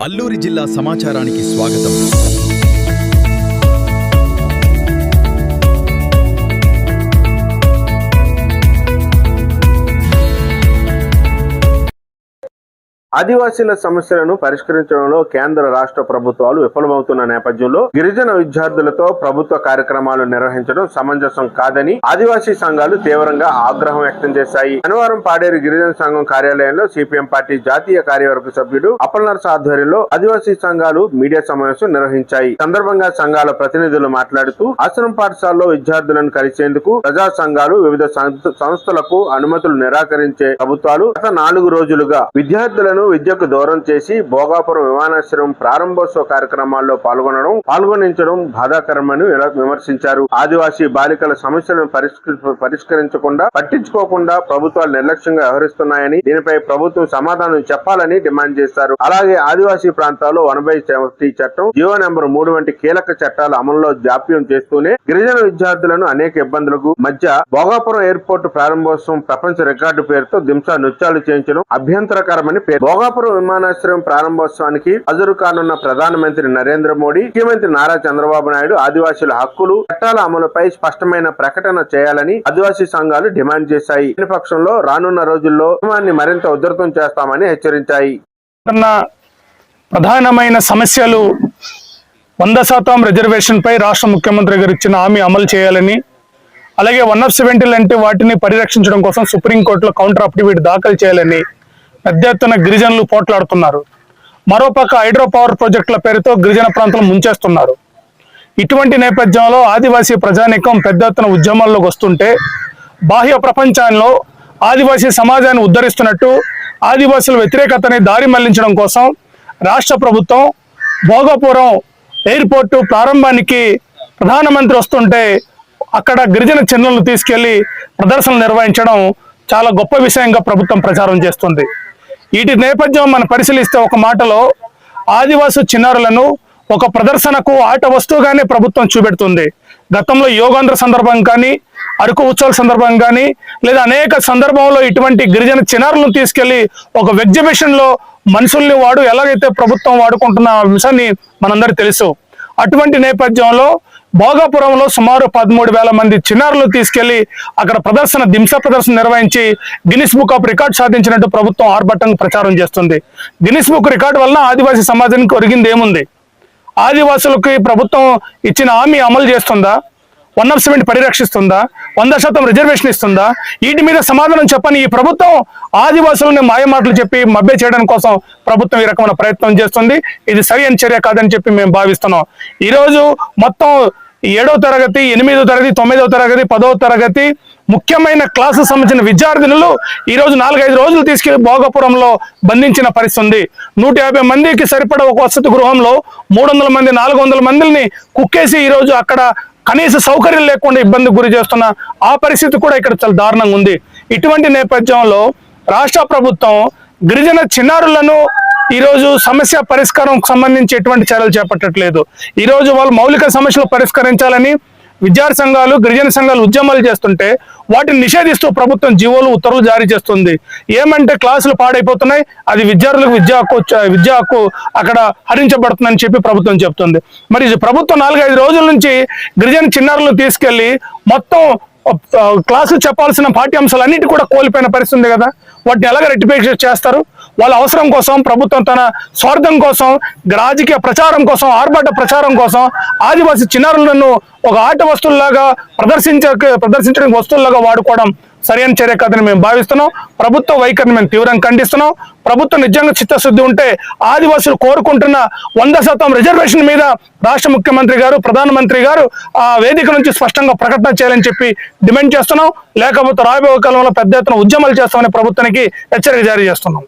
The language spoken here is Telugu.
అల్లూరి జిల్లా సమాచారానికి స్వాగతం. ఆదివాసీల సమస్యలను పరిష్కరించడంలో కేంద్ర రాష్ట్ర ప్రభుత్వాలు విఫలమవుతున్న నేపథ్యంలో గిరిజన విద్యార్థులతో ప్రభుత్వ కార్యక్రమాలు నిర్వహించడం సమంజసం కాదని ఆదివాసీ సంఘాలు తీవ్రంగా ఆగ్రహం వ్యక్తం చేశాయి. శనివారం పాడేరు గిరిజన సంఘం కార్యాలయంలో సిపిఎం పార్టీ జాతీయ కార్యవర్గ సభ్యుడు అప్పలనర్స్ ఆధ్వర్యంలో ఆదివాసీ సంఘాలు మీడియా సమావేశం నిర్వహించాయి. సందర్భంగా సంఘాల ప్రతినిధులు మాట్లాడుతూ ఆశ్రమ పాఠశాలలో విద్యార్థులను కలిసేందుకు ప్రజా సంఘాలు వివిధ సంస్థలకు అనుమతులు నిరాకరించే ప్రభుత్వాలు గత 4 రోజులుగా విద్యార్థులను విద్యకు దూరం చేసి భోగాపురం విమానాశ్రయం ప్రారంభోత్సవ కార్యక్రమాల్లో పాల్గొనించడం బాధాకరమని విమర్శించారు. ఆదివాసీ బాలికల సమస్యలను పరిష్కరించకుండా పట్టించుకోకుండా ప్రభుత్వాలు నిర్లక్ష్యంగా వ్యవహరిస్తున్నాయని, దీనిపై ప్రభుత్వం సమాధానం చెప్పాలని డిమాండ్ చేశారు. అలాగే ఆదివాసీ ప్రాంతాల్లో 1/70 చట్టం, జీవో నెంబర్ 3 వంటి కీలక చట్టాల అమలులో జాప్యం చేస్తూనే గిరిజన విద్యార్థులను అనేక ఇబ్బందులకు మధ్య భోగాపురం ఎయిర్పోర్టు ప్రారంభోత్సవం ప్రపంచ రికార్డు పేరుతో దింసా నృత్యాలు చేయించడం అభ్యంతరకరమని పేర్కొన్నారు. భోగాపురం విమానాశ్రయం ప్రారంభోత్సవానికి హాజరు కానున్న ప్రధానమంత్రి నరేంద్ర మోడీ, ముఖ్యమంత్రి నారా చంద్రబాబు నాయుడు ఆదివాసీల హక్కులు, చట్టాల అమలుపై స్పష్టమైన ప్రకటన చేయాలని ఆదివాసీ సంఘాలు డిమాండ్ చేశాయి. ఈ పక్షంలో రానున్న రోజుల్లో ఉద్యమాన్ని మరింత ఉధృతం చేస్తామని హెచ్చరించాయి. ప్రధానమైన సమస్యలు 100% రిజర్వేషన్ పై రాష్ట్ర ముఖ్యమంత్రి గారు ఇచ్చిన హామీ అమలు చేయాలని, అలాగే 170 లాంటి వాటిని పరిరక్షించడం కోసం సుప్రీంకోర్టులో కౌంటర్ అఫిడవిట్ దాఖలు చేయాలని పెద్ద ఎత్తున గిరిజనులు పోట్లాడుతున్నారు. మరోపక్క హైడ్రో పవర్ ప్రాజెక్టుల పేరుతో గిరిజన ప్రాంతాలు ముంచేస్తున్నారు. ఇటువంటి నేపథ్యంలో ఆదివాసీ ప్రజానీకం పెద్ద ఎత్తున ఉద్యమాల్లోకి వస్తుంటే బాహ్య ప్రపంచంలో ఆదివాసీ సమాజాన్ని ఉద్ధరిస్తున్నట్టు ఆదివాసుల వ్యతిరేకతని దారి మళ్లించడం కోసం రాష్ట్ర ప్రభుత్వం భోగాపురం ఎయిర్పోర్టు ప్రారంభానికి ప్రధానమంత్రి వస్తుంటే అక్కడ గిరిజన చిహ్నాలను తీసుకెళ్లి ప్రదర్శనలు నిర్వహించడం చాలా గొప్ప విషయంగా ప్రభుత్వం ప్రచారం చేస్తుంది. వీటి నేపథ్యం మనం పరిశీలిస్తే ఒక మాటలో ఆదివాసి చిన్నారులను ఒక ప్రదర్శనకు ఆట వస్తువుగానే ప్రభుత్వం చూపెడుతుంది. గతంలో యోగాంధ్ర సందర్భం కానీ, అరకు ఉత్సవాల సందర్భం కానీ, లేదా అనేక సందర్భంలో ఇటువంటి గిరిజన చిన్నారులను తీసుకెళ్లి ఒక ఎగ్జిబిషన్ లో మనుషుల్ని ఎలాగైతే ప్రభుత్వం వాడుకుంటున్న విషయాన్ని మనందరికీ తెలుసు. అటువంటి నేపథ్యంలో భోగాపురంలో సుమారు 13,000 మంది చిన్నారులు తీసుకెళ్లి అక్కడ దింసా ప్రదర్శన నిర్వహించి గిన్నిస్ బుక్ ఆఫ్ రికార్డ్ సాధించినట్టు ప్రభుత్వం ఆర్భటంగా ప్రచారం చేస్తుంది. గిన్నిస్ బుక్ రికార్డు వలన ఆదివాసీ సమాజానికి ఒరిగింది ఏముంది? ఆదివాసులకి ప్రభుత్వం ఇచ్చిన హామీ అమలు చేస్తుందా? 170 పరిరక్షిస్తుందా? 100% రిజర్వేషన్ ఇస్తుందా? వీటి మీద సమాధానం చెప్పని ఈ ప్రభుత్వం ఆదివాసులని మాయమాటలు చెప్పి మభ్య చేయడం కోసం ప్రభుత్వం ఈ రకమైన ప్రయత్నం చేస్తుంది. ఇది సరైన చర్య కాదని చెప్పి మేము భావిస్తున్నాం. ఈరోజు మొత్తం 7వ తరగతి, 8వ తరగతి, 9వ తరగతి, 10వ తరగతి ముఖ్యమైన క్లాసు సంబంధించిన విద్యార్థినులు ఈరోజు 4-5 రోజులు తీసుకెళ్లి భోగాపురంలో బంధించిన పరిస్థితి ఉంది. 150 మందికి సరిపడ ఒక వసతి గృహంలో 300 మంది, 400 మందిని కుక్కేసి ఈరోజు అక్కడ కనీస సౌకర్యం లేకుండా ఇబ్బందికి గురి చేస్తున్న ఆ పరిస్థితి కూడా ఇక్కడ చాలా దారుణంగా ఉంది. ఇటువంటి నేపథ్యంలో రాష్ట్ర ప్రభుత్వం గిరిజన చిన్నారులను ఈరోజు సమస్య పరిష్కారం సంబంధించి ఎటువంటి చర్యలు చేపట్టట్లేదు. ఈరోజు వాళ్ళు మౌలిక సమస్యలు పరిష్కరించాలని విద్యార్థి సంఘాలు, గిరిజన సంఘాలు ఉద్యమాలు చేస్తుంటే వాటిని నిషేధిస్తూ ప్రభుత్వం జీవోలు, ఉత్తర్వులు జారీ చేస్తుంది. ఏమంటే క్లాసులు పాడైపోతున్నాయి, అది విద్యార్థులకు విద్యా హక్కు అక్కడ హరించబడుతుందని చెప్పి ప్రభుత్వం చెప్తుంది. మరి ప్రభుత్వం 4-5 రోజుల నుంచి గిరిజన చిన్నారులను తీసుకెళ్లి మొత్తం క్లాసులు చెప్పాల్సిన పాఠ్యాంశాలన్నిటి కూడా కోల్పోయిన పరిస్థితి ఉంది కదా. వాటిని ఎలాగ రెక్టిఫై చేస్తారు? వాళ్ళ అవసరం కోసం ప్రభుత్వం తన స్వార్థం కోసం, రాజకీయ ప్రచారం కోసం, ఆర్భాట ప్రచారం కోసం ఆదివాసీ చిన్నారులను ఒక ఆట వస్తువులాగా ప్రదర్శించడానికి వస్తువులాగా వాడుకోవడం సరైన చర్య కాదని మేము భావిస్తున్నాం. ప్రభుత్వ వైఖరిని మేము తీవ్రంగా ఖండిస్తున్నాం. ప్రభుత్వం నిజంగా చిత్తశుద్ధి ఉంటే ఆదివాసులు కోరుకుంటున్న 100% రిజర్వేషన్ మీద రాష్ట్ర ముఖ్యమంత్రి గారు, ప్రధానమంత్రి గారు ఆ వేదిక నుంచి స్పష్టంగా ప్రకటన చేయాలని చెప్పి డిమాండ్ చేస్తున్నాం. లేకపోతే రాబోయే కాలంలో పెద్ద ఎత్తున ఉద్యమాలు చేస్తామని ప్రభుత్వానికి హెచ్చరిక జారీ చేస్తున్నాం.